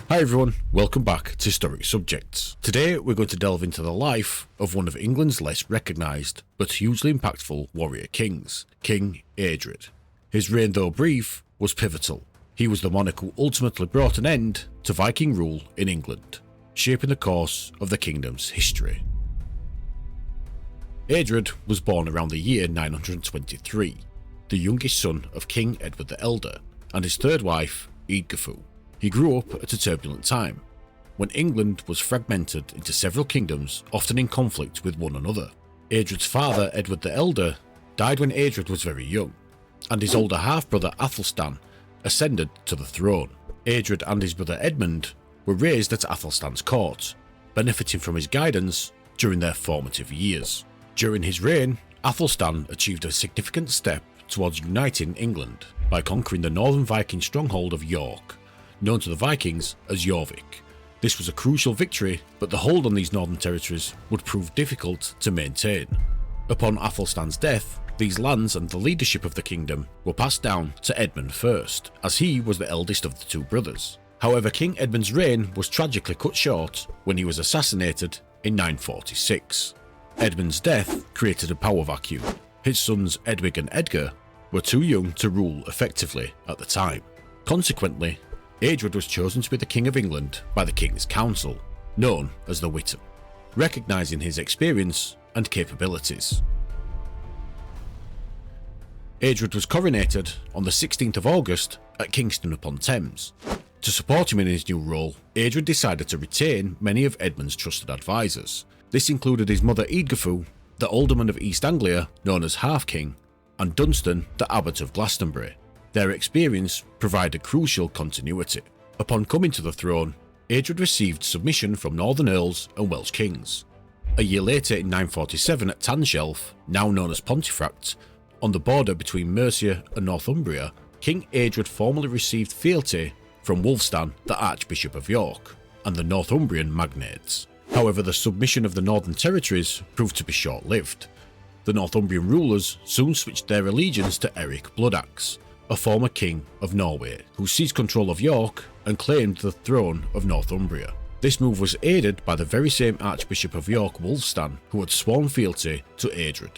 Hi everyone, welcome back to Historic Subjects. Today we're going to delve into the life of one of England's less recognised but hugely impactful warrior kings, King Eadred. His reign, though brief, was pivotal. He was the monarch who ultimately brought an end to Viking rule in England, shaping the course of the kingdom's history. Eadred was born around the year 923, the youngest son of King Edward the Elder and his third wife, Eadgifu. He grew up at a turbulent time, when England was fragmented into several kingdoms, often in conflict with one another. Eadred's father, Edward the Elder, died when Eadred was very young, and his older half-brother Athelstan ascended to the throne. Eadred and his brother Edmund were raised at Athelstan's court, benefiting from his guidance during their formative years. During his reign, Athelstan achieved a significant step towards uniting England by conquering the northern Viking stronghold of York, known to the Vikings as Jorvik. This was a crucial victory, but the hold on these northern territories would prove difficult to maintain. Upon Athelstan's death, these lands and the leadership of the kingdom were passed down to Edmund first, as he was the eldest of the two brothers. However, King Edmund's reign was tragically cut short when he was assassinated in 946. Edmund's death created a power vacuum. His sons Edwig and Edgar were too young to rule effectively at the time. Consequently, Eadred was chosen to be the King of England by the King's Council, known as the Witan, recognising his experience and capabilities. Eadred was coronated on the 16th of August at Kingston upon Thames. To support him in his new role, Eadred decided to retain many of Edmund's trusted advisors. This included his mother Eadgifu, the alderman of East Anglia known as Half-King, and Dunstan, the abbot of Glastonbury. Their experience provided crucial continuity. Upon coming to the throne, Eadred received submission from northern earls and Welsh kings. A year later in 947 at Tanshelf, now known as Pontefract, on the border between Mercia and Northumbria, King Eadred formally received fealty from Wulfstan, the Archbishop of York, and the Northumbrian magnates. However, the submission of the northern territories proved to be short-lived. The Northumbrian rulers soon switched their allegiance to Eric Bloodaxe, a former king of Norway, who seized control of York and claimed the throne of Northumbria. This move was aided by the very same Archbishop of York, Wulfstan, who had sworn fealty to Eadred.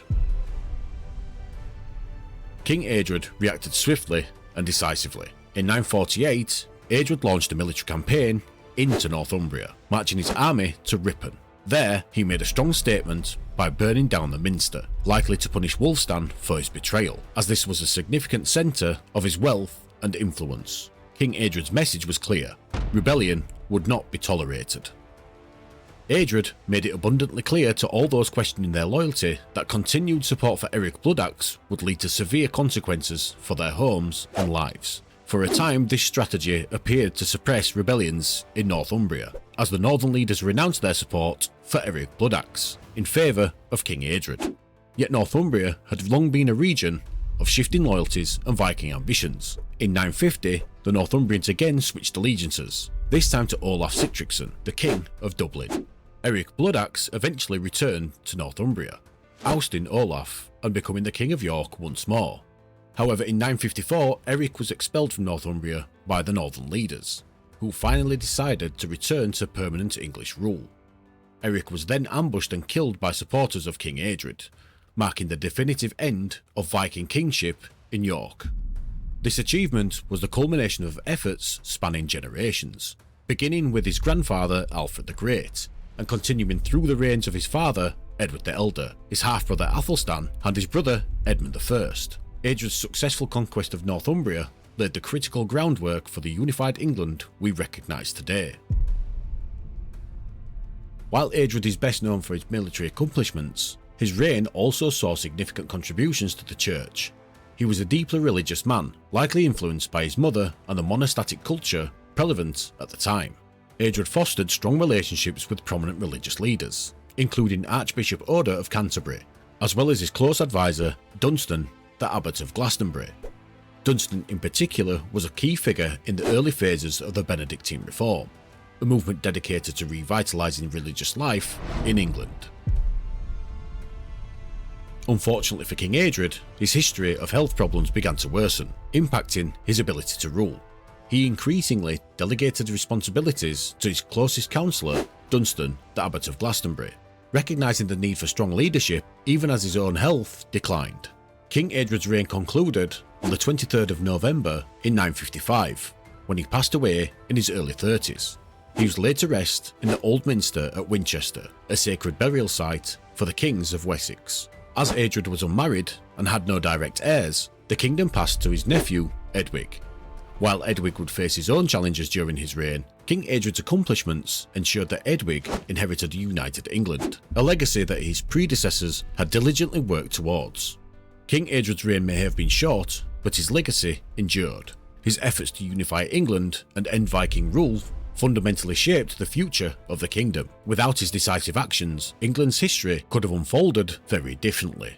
King Eadred reacted swiftly and decisively. In 948, Eadred launched a military campaign into Northumbria, marching his army to Ripon. There, he made a strong statement by burning down the minster, likely to punish Wulfstan for his betrayal, as this was a significant centre of his wealth and influence. King Eadred's message was clear: rebellion would not be tolerated. Eadred made it abundantly clear to all those questioning their loyalty that continued support for Eric Bloodaxe would lead to severe consequences for their homes and lives. For a time, this strategy appeared to suppress rebellions in Northumbria, as the northern leaders renounced their support for Eric Bloodaxe in favour of King Eadred. Yet Northumbria had long been a region of shifting loyalties and Viking ambitions. In 950, the Northumbrians again switched allegiances, this time to Olaf Sigtryggsson, the King of Dublin. Eric Bloodaxe eventually returned to Northumbria, ousting Olaf and becoming the King of York once more. However, in 954, Eric was expelled from Northumbria by the northern leaders, who finally decided to return to permanent English rule. Eric was then ambushed and killed by supporters of King Eadred, marking the definitive end of Viking kingship in York. This achievement was the culmination of efforts spanning generations, beginning with his grandfather Alfred the Great, and continuing through the reigns of his father Edward the Elder, his half-brother Athelstan, and his brother Edmund I. Eadred's successful conquest of Northumbria laid the critical groundwork for the unified England we recognise today. While Eadred is best known for his military accomplishments, his reign also saw significant contributions to the church. He was a deeply religious man, likely influenced by his mother and the monastic culture prevalent at the time. Eadred fostered strong relationships with prominent religious leaders, including Archbishop Odo of Canterbury, as well as his close advisor Dunstan, the abbot of Glastonbury. Dunstan in particular was a key figure in the early phases of the Benedictine reform, a movement dedicated to revitalising religious life in England. Unfortunately for King Eadred, his history of health problems began to worsen, impacting his ability to rule. he increasingly delegated responsibilities to his closest counsellor, Dunstan, the Abbot of Glastonbury, recognising the need for strong leadership even as his own health declined. King Eadred's reign concluded on the 23rd of November in 955, when he passed away in his early 30s. He was laid to rest in the Old Minster at Winchester, a sacred burial site for the kings of Wessex. As Eadred was unmarried and had no direct heirs, the kingdom passed to his nephew, Edwig. While Edwig would face his own challenges during his reign, King Eadred's accomplishments ensured that Edwig inherited a united England, a legacy that his predecessors had diligently worked towards. King Eadred's reign may have been short, but his legacy endured. His efforts to unify England and end Viking rule fundamentally shaped the future of the kingdom. Without his decisive actions, England's history could have unfolded very differently.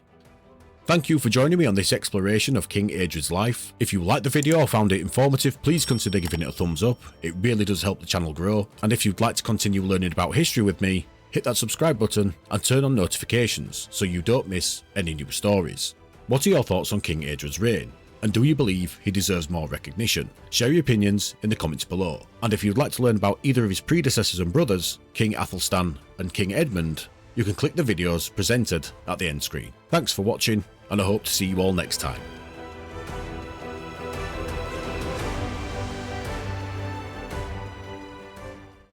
Thank you for joining me on this exploration of King Eadred's life. If you liked the video or found it informative, please consider giving it a thumbs up. It really does help the channel grow. And if you'd like to continue learning about history with me, hit that subscribe button and turn on notifications so you don't miss any new stories. What are your thoughts on King Eadred's reign? And do you believe he deserves more recognition? Share your opinions in the comments below. And if you'd like to learn about either of his predecessors and brothers, King Athelstan and King Edmund, you can click the videos presented at the end screen. Thanks for watching, and I hope to see you all next time.